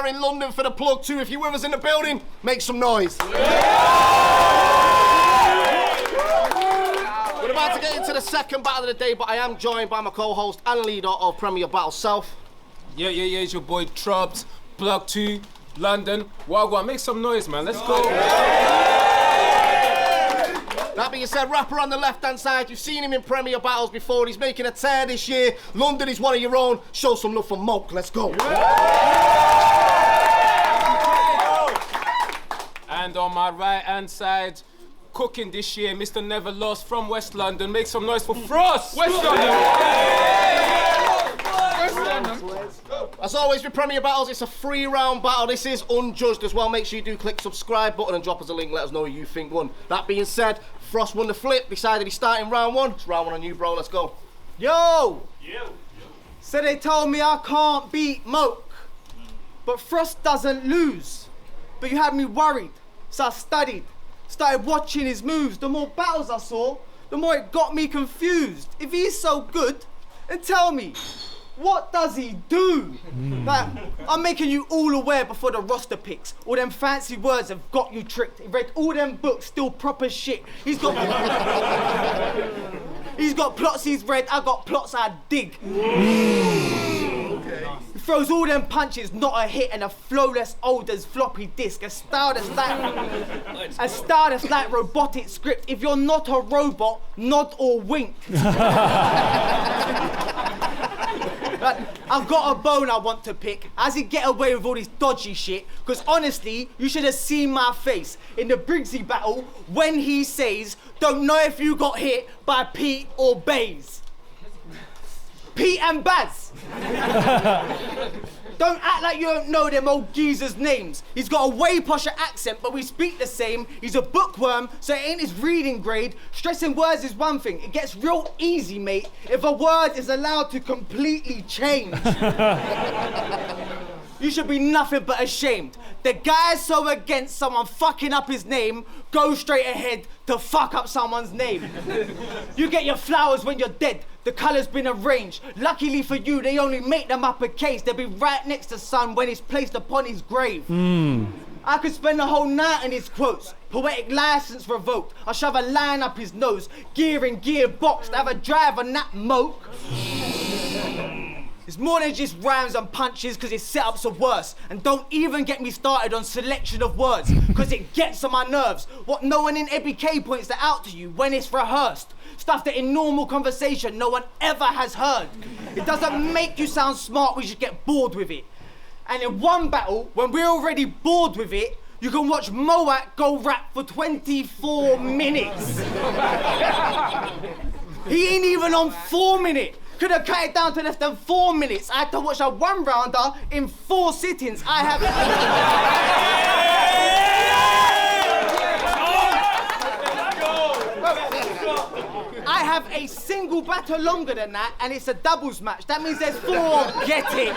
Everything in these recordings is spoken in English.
are in London for the plug too. If you're with us in the building, make some noise. We're about to get into the second battle of the day, but I am joined by my co-host and leader of Premier Battle South. Yeah, it's your boy Troubz, Plug 2, London. Wagwan, make some noise, man. Let's go. That being said, rapper on the left-hand side, you've seen him in Premier Battles before. He's making a tear this year. London is one of your own. Show some love for MOAK. Let's go. And on my right-hand side, cooking this year, Mr. Never Lost from West London. Make some noise for Frost. West London. As always with Premier Battles, it's a 3-round battle. This is unjudged as well. Make sure you do click subscribe button and drop us a link. Let us know who you think won. That being said, Frost won the flip. Decided he's starting round 1. It's round 1 on you, bro. Let's go. Yo! So they told me I can't beat MOAK, but Frost doesn't lose. But you had me worried, so I studied, started watching his moves. The more battles I saw, the more it got me confused. If he's so good, then tell me, what does he do? Like, I'm making you all aware before the roster picks. All them fancy words have got you tricked. He read all them books, still proper shit. He's got plots he's read, I got plots I dig. He throws all them punches, not a hit, and a flowless old as floppy disk. A style that's like robotic script. If you're not a robot, nod or wink. I've got a bone I want to pick. How's he get away with all this dodgy shit? Because honestly, you should have seen my face in the Briggsy battle when he says, don't know if you got hit by Pete or Baze. Pete and Baz. Don't act like you don't know them old geezers' names. He's got a way posher accent, but we speak the same. He's a bookworm, so it ain't his reading grade. Stressing words is one thing. It gets real easy, mate, if a word is allowed to completely change. You should be nothing but ashamed. The guy's so against someone fucking up his name, go straight ahead to fuck up someone's name. You get your flowers when you're dead. The colour's been arranged. Luckily for you, they only make them uppercase. They'll be right next to sun when it's placed upon his grave. I could spend the whole night in his quotes. Poetic license revoked. I'll shove a line up his nose. Gear and gear boxed. Have a drive on that MOAK. It's more than just rhymes and punches, because his setups are worse. And don't even get me started on selection of words, because it gets on my nerves. What no one in EBK points that out to you when it's rehearsed. Stuff that in normal conversation no one ever has heard. It doesn't make you sound smart, we just get bored with it. And in one battle, when we're already bored with it, you can watch MOAK go rap for 24 minutes. He ain't even on 4 minutes. Could have cut it down to less than 4 minutes. I had to watch a 1-rounder in 4 sittings. I have a single battle longer than that, and it's a doubles match. That means there's 4. Get it.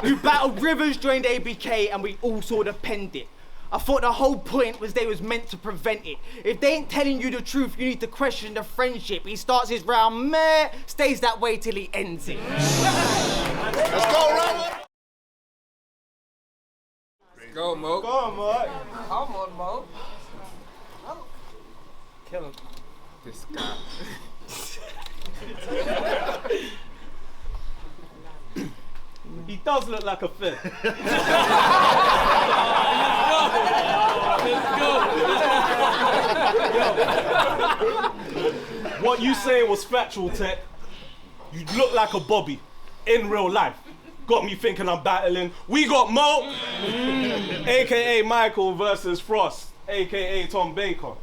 We battled Rivers, joined ABK, and we all sort of penned it. I thought the whole point was they was meant to prevent it. If they ain't telling you the truth, you need to question the friendship. He starts his round, meh, stays that way till he ends it. Let's go, Robert. Go, MOAK. Go on, MOAK. Come on, Mo. Kill him. This guy. He does look like a fin. What you saying was factual, Tech. You look like a Bobby in real life. Got me thinking I'm battling. We got MOAK, aka Michael versus Frost, aka Tom Baker.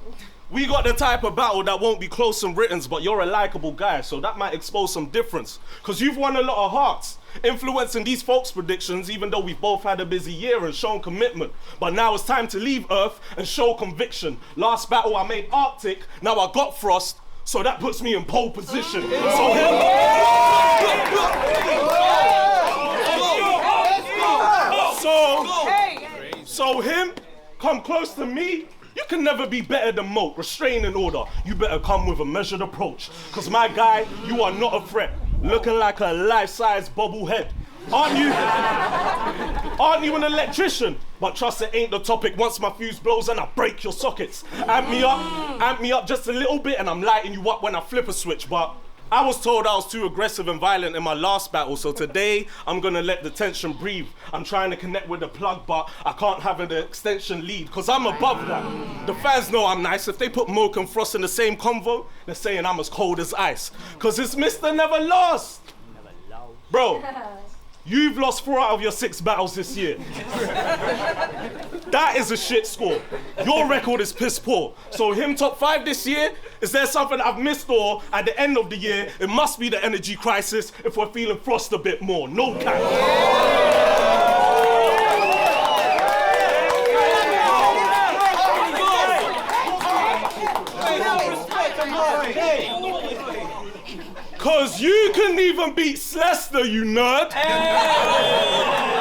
We got the type of battle that won't be close and written, but you're a likable guy, so that might expose some difference. Cause you've won a lot of hearts, influencing these folks' predictions, even though we've both had a busy year and shown commitment. But now it's time to leave Earth and show conviction. Last battle I made Arctic, now I got Frost, so that puts me in pole position. So him, come close to me. You can never be better than MOAK. Restraining order. You better come with a measured approach. Cause my guy, you are not a threat. looking like a life-size bobblehead. Aren't you an electrician? But trust it ain't the topic. Once my fuse blows and I break your sockets. Amp me up just a little bit and I'm lighting you up when I flip a switch. But I was told I was too aggressive and violent in my last battle, so today I'm gonna let the tension breathe. I'm trying to connect with the plug, but I can't have an extension lead, cause I'm above that. The fans know I'm nice. If they put MOAK and Frost in the same convo, they're saying I'm as cold as ice. Cause it's Mr. Never Lost. Bro, you've lost 4 out of your 6 battles this year. That is a shit score. Your record is piss poor. So him top 5 this year, is there something I've missed, or at the end of the year, it must be the energy crisis if we're feeling Frost a bit more. No cap. Cause you couldn't even beat Slester, you nerd.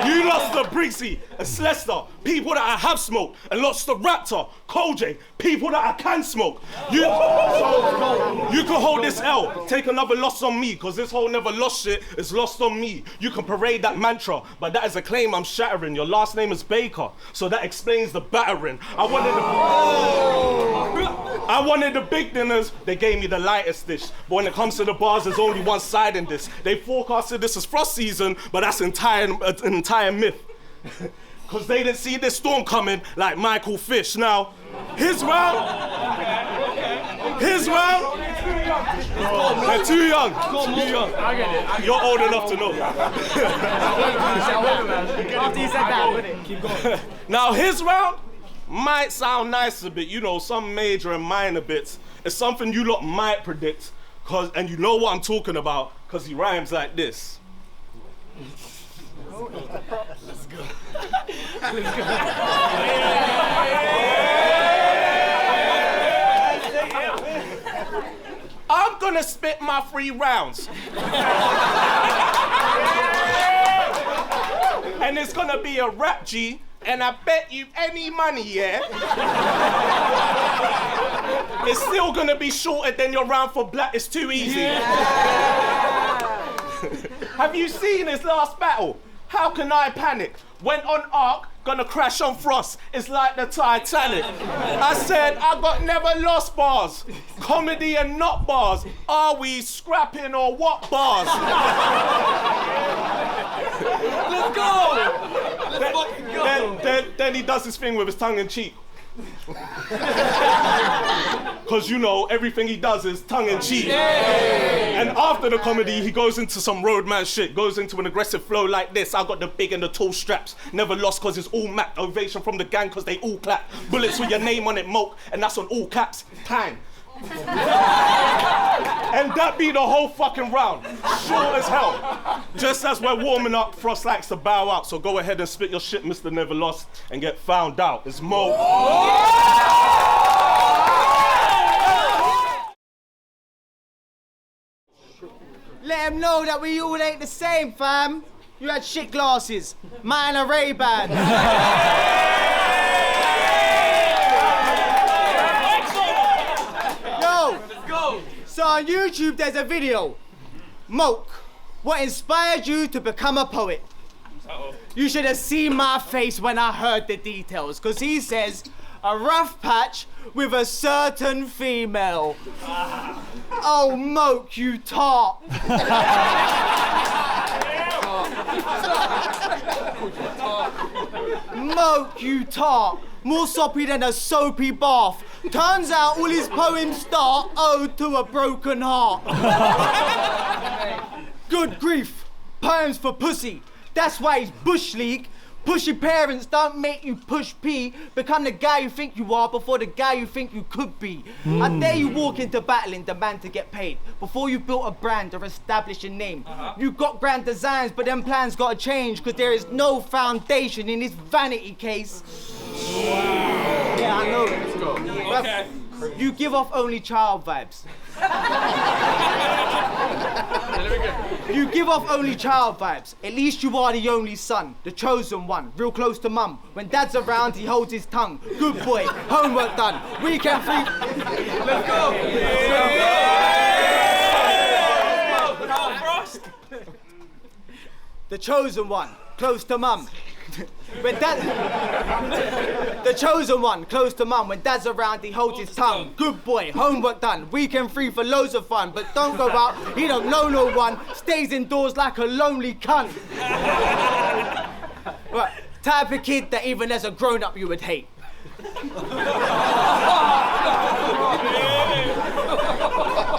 You lost to Briggz and Slester, people that I have smoked, and lost to Raptor, Koj, people that I can smoke. You can hold this L, take another loss on me, cause this whole never lost shit is lost on me. You can parade that mantra, but that is a claim I'm shattering. Your last name is Baker, so that explains the battering. I wanted the big dinners, they gave me the lightest dish. But when it comes to the bars, there's only one side in this. They forecasted this as Frost season, but that's an entire myth. Cause they didn't see this storm coming like Michael Fish. Now, his round. They're too young. I get it. You're old enough to know. After you said that, wouldn't it? Keep going. Now, his round might sound nice a bit, you know, some major and minor bits. It's something you lot might predict, and you know what I'm talking about, because he rhymes like this. Let's go. I'm gonna spit my 3 rounds. And it's gonna be a rap G, and I bet you any money, yeah? It's still gonna be shorter than your round for black. It's too easy. Have you seen his last battle? How can I panic? Went on Ark, gonna crash on Frost. It's like the Titanic. I said, I got never lost bars. Comedy and not bars. Are we scrapping or what bars? Let's go! Let's fucking go! Then he does his thing with his tongue in cheek. Cause you know, everything he does is tongue in cheek. And after the comedy, he goes into some roadman shit, goes into an aggressive flow like this. I got the big and the tall straps, never lost cause it's all Mac. Ovation from the gang cause they all clap. Bullets with your name on it, MOAK, and that's on all caps. Time. And that be the whole fucking round. Short as hell. Just as we're warming up, Frost likes to bow out. So go ahead and spit your shit, Mr. Never Lost, and get found out. It's MOAK. Let him know that we all ain't the same, fam. You had shit glasses, mine a Ray-Ban. So on YouTube there's a video. MOAK, what inspired you to become a poet? You should have seen my face when I heard the details, because he says, a rough patch with a certain female. Oh, MOAK, you tart. MOAK, you tart. More soppy than a soapy bath. Turns out all his poems start ode to a broken heart. Good grief. Poems for pussy. That's why he's bush league. Pushy parents don't make you push P. Become the guy you think you are before the guy you think you could be. I dare you walk into battle and demand to get paid before you built a brand or established a name. You got grand designs, but them plans gotta change because there is no foundation in this vanity case. Yeah, I know. Let's go. Okay. You give off only child vibes. You give off only child vibes. At least you are the only son, the chosen one, real close to mum. When dad's around, he holds his tongue. Good boy, homework done. Weekend free. Let's go. The chosen one, close to mum. When dad, the chosen one, close to mum. When dad's around, he holds his tongue. Good boy, homework done. Weekend free for loads of fun, but don't go out. He don't know no one. Stays indoors like a lonely cunt. Right, type of kid that even as a grown-up you would hate.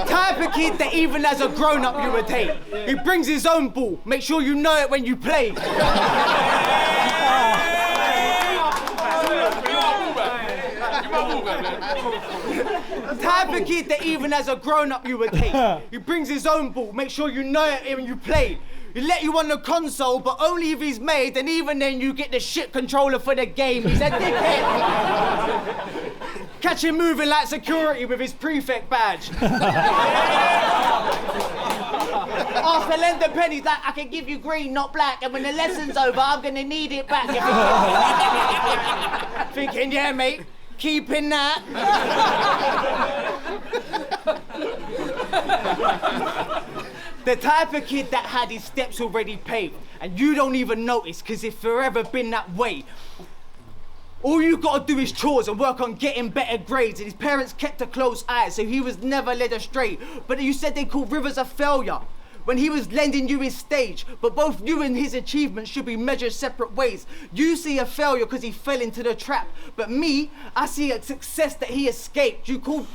Type of kid that even as a grown-up you would hate. He brings his own ball. Make sure you know it when you play. Type of kid that even as a grown-up you would hate. He brings his own ball. Make sure you know it when you play. He let you on the console, but only if he's made, and even then you get the shit controller for the game. He's a dickhead. Catch him moving like security with his prefect badge. Ask to lend the pennies like, I can give you green, not black, and when the lesson's over, I'm gonna need it back. Thinking, yeah, mate, keeping that. The type of kid that had his steps already paved, and you don't even notice, because it's forever been that way. All you gotta do is chores and work on getting better grades, and his parents kept a close eye, so he was never led astray. But you said they called Rivers a failure when he was lending you his stage, but both you and his achievements should be measured separate ways. You see a failure because he fell into the trap, but me, I see a success that he escaped. You called...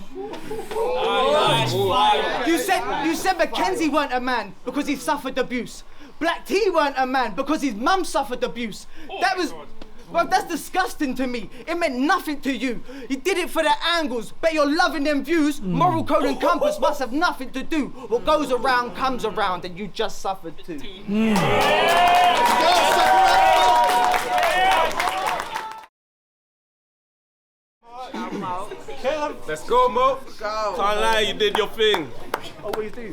You said Mackenzie weren't a man because he suffered abuse. Black T weren't a man because his mum suffered abuse. That was... Well, that's disgusting to me. It meant nothing to you. You did it for the angles, but you're loving them views. Moral code and compass must have nothing to do. What goes around comes around, and you just suffered too. Let's go, Mo. Can't lie, you did your thing. Always do.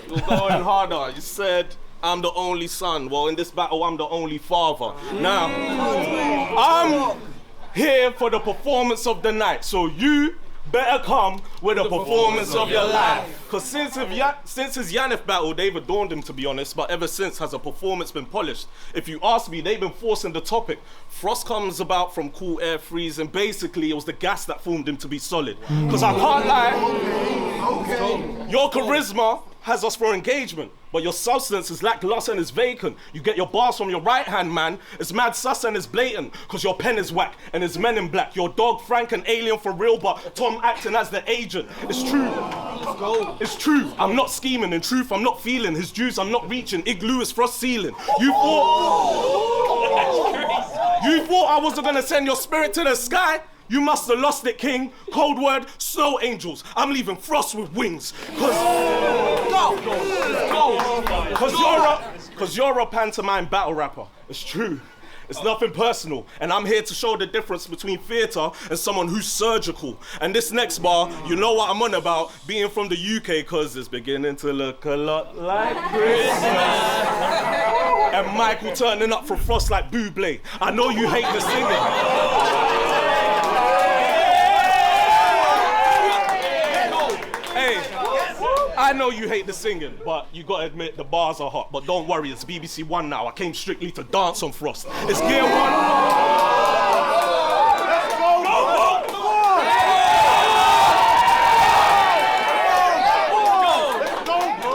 You're going harder. You said, I'm the only son. Well, in this battle, I'm the only father. Now, I'm here for the performance of the night. So you better come with a performance of your life. Because since his Yannick battle, they've adorned him, to be honest, but ever since has a performance been polished. If you ask me, they've been forcing the topic. Frost comes about from cool air freeze, and basically it was the gas that formed him to be solid. Because I can't lie, your charisma has us for engagement, but your substance is lackluster and is vacant. You get your bars from your right hand, man. It's mad sus and it's blatant, cause your pen is whack and it's men in black. Your dog Frank an alien for real, but Tom acting as the agent. It's true. It's true. I'm not scheming. In truth, I'm not feeling his juice. I'm not reaching. Igloo is Frost ceiling. You thought I wasn't gonna send your spirit to the sky? You must have lost it, King. Code word, snow angels. I'm leaving Frost with wings. Cause you're a pantomime battle rapper. It's true. It's nothing personal. And I'm here to show the difference between theatre and someone who's surgical. And this next bar, you know what I'm on about, being from the UK, cause it's beginning to look a lot like Christmas. And Michael turning up for Frost like Bublé. I know you hate the singing. Hey, I know you hate the singing, but you gotta admit the bars are hot. But don't worry, it's BBC One now. I came strictly to dance on Frost. It's Gear 1.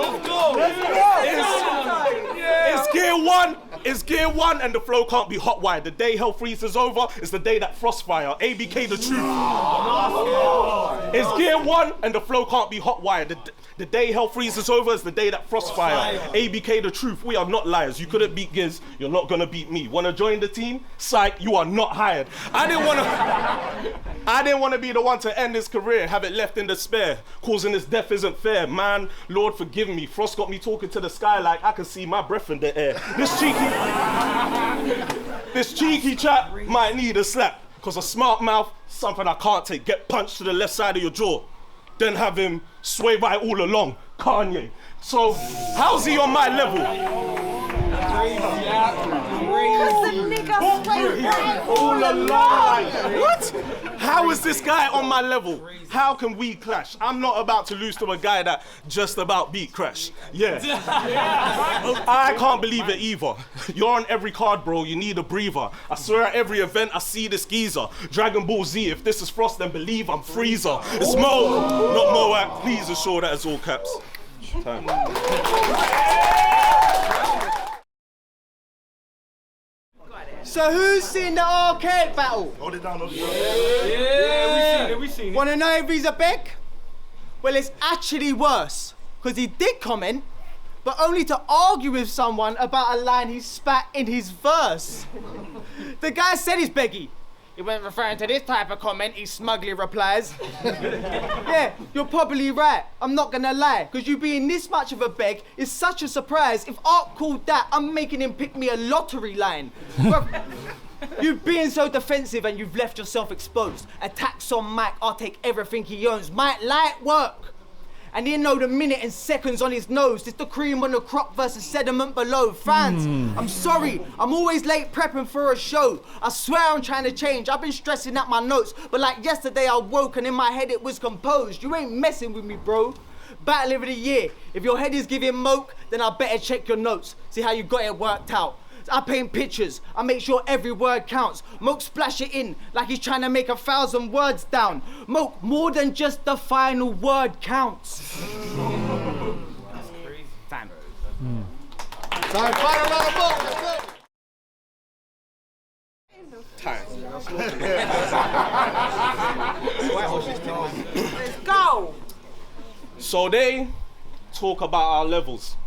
Let's go! It's Gear 1. It's Gear 1 and the flow can't be hot wired. The day hell freezes over is the day that Frostfire. ABK the truth. It's Gear 1 and the flow can't be hot wired. The day hell freezes over is the day that Frostfire. ABK the truth. We are not liars. You couldn't beat Giz. You're not gonna beat me. Wanna join the team? Psych, you are not hired. I didn't wanna be the one to end his career, have it left in despair. Causing his death isn't fair. Man, Lord forgive me. Frost got me talking to the sky like I can see my breath in the air. This cheeky chap might need a slap, cause a smart mouth, something I can't take. Get punched to the left side of your jaw, then have him sway right all along. Kanye. So, how's he on my level? Cause the nigga sway right all along. What? How is this guy on my level? How can we clash? I'm not about to lose to a guy that just about beat Crash. Yeah. I can't believe it either. You're on every card, bro. You need a breather. I swear at every event I see this geezer. Dragon Ball Z, if this is Frost, then believe I'm Freezer. It's Mo, not MOAK. Please assure that it's all caps. Time. So who's seen the arcade battle? Hold it down. Yeah, we seen it. Wanna know if he's a beg? Well, it's actually worse, because he did comment, but only to argue with someone about a line he spat in his verse. The guy said he's beggy. He wasn't referring to this type of comment, he smugly replies. Yeah, you're probably right, I'm not gonna lie, because you being this much of a beg is such a surprise. If Art called that, I'm making him pick me a lottery line. You being so defensive and you've left yourself exposed. Attacks on Mike, I'll take everything he owns. Mike, light work. And he know the minute and seconds on his nose. It's the cream on the crop versus sediment below. Fans, I'm sorry, I'm always late prepping for a show. I swear I'm trying to change. I've been stressing out my notes, but like yesterday I woke and in my head it was composed. You ain't messing with me, bro. Battle of the year. If your head is giving MOAK, then I better check your notes. See how you got it worked out. I paint pictures, I make sure every word counts. MOAK splash it in like he's trying to make 1,000 words down. MOAK, more than just the final word counts. That's crazy. Time. Time, final round of MOAK, let's go. Time. Let's go! So they talk about our levels,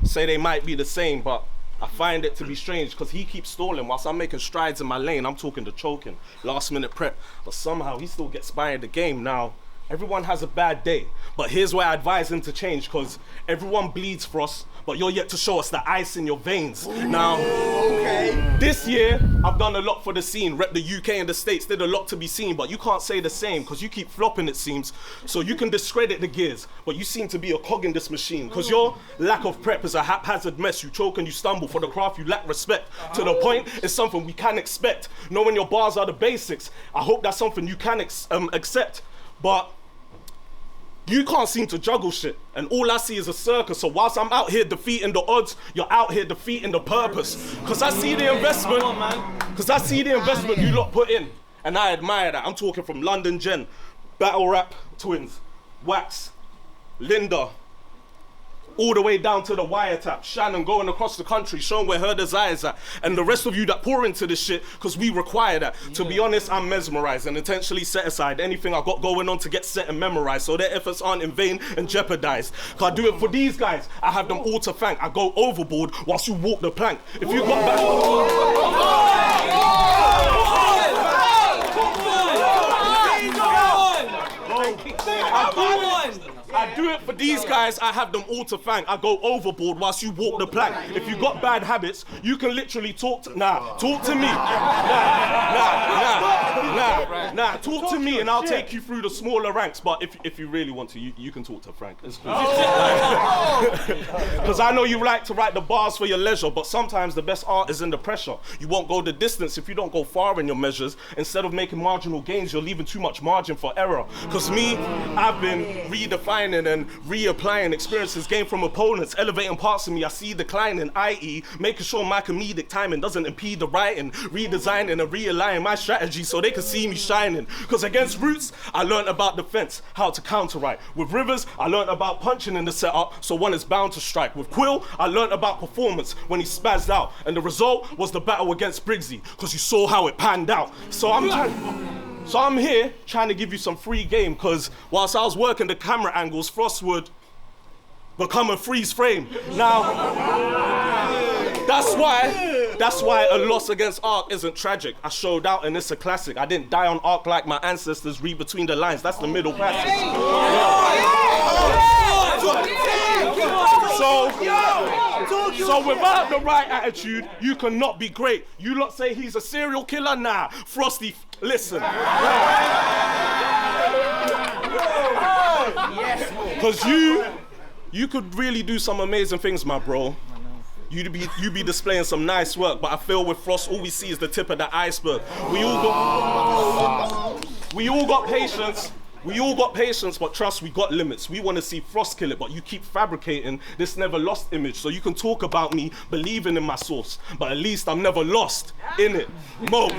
say they might be the same, but I find it to be strange because he keeps stalling whilst I'm making strides in my lane. I'm talking to choking, last minute prep, but somehow he still gets by in the game. Now, everyone has a bad day, but here's where I advise him to change because everyone bleeds Frost, but you're yet to show us the ice in your veins. Now, this year, I've done a lot for the scene, rep the UK and the States, did a lot to be seen, but you can't say the same because you keep flopping, it seems. So you can discredit the gears, but you seem to be a cog in this machine because your lack of prep is a haphazard mess. You choke and you stumble. For the craft, you lack respect. To the point, it's something we can expect. Knowing your bars are the basics, I hope that's something you can accept. But you can't seem to juggle shit, and all I see is a circus. So whilst I'm out here defeating the odds, you're out here defeating the purpose. Cause I see the investment, you lot put in, and I admire that. I'm talking from London Gen, Battle Rap Twins, Wax, Linda, all the way down to the wiretap, Shannon going across the country, showing where her desires at, and the rest of you that pour into this shit, because we require that. To be honest, I'm mesmerized and intentionally set aside anything I got going on to get set and memorized, so their efforts aren't in vain and jeopardized. Cause I do it for these guys, I have them all to thank. I go overboard whilst you walk the plank. If you got I do it for these guys, I have them all to thank. I go overboard whilst you walk the plank. If you got bad habits, you can literally talk to me. Talk to me and I'll take you through the smaller ranks. But if you really want to, you can talk to Frank. It's cool. Because I know you like to write the bars for your leisure, but sometimes the best art is in the pressure. You won't go the distance if you don't go far in your measures. Instead of making marginal gains, you're leaving too much margin for error. Because me, I've been redefining and reapplying experiences gained from opponents, elevating parts of me I see declining, i.e. making sure my comedic timing doesn't impede the writing, redesigning and realigning my strategy so they can see me shining. Because against Roots, I learned about defense, how to counter right. With Rivers, I learned about punching in the setup, so one is bound to strike. With Quill, I learned about performance when he spazzed out, and the result was the battle against Briggz, because you saw how it panned out. So I'm here trying to give you some free game, because whilst I was working the camera angles, Frost would become a freeze frame. Now, that's why a loss against Ark isn't tragic. I showed out and it's a classic. I didn't die on Ark like my ancestors, read between the lines. That's the middle passage. So without the right attitude, you cannot be great. You lot say he's a serial killer? Nah, Frosty, listen. Because you could really do some amazing things, my bro. You be displaying some nice work, but I feel with Frost, all we see is the tip of the iceberg. We all go. We all got patience. We all got patience, but trust, we got limits. We want to see Frost kill it, but you keep fabricating this never lost image. So you can talk about me believing in my source, but at least I'm never lost in it. MOAK.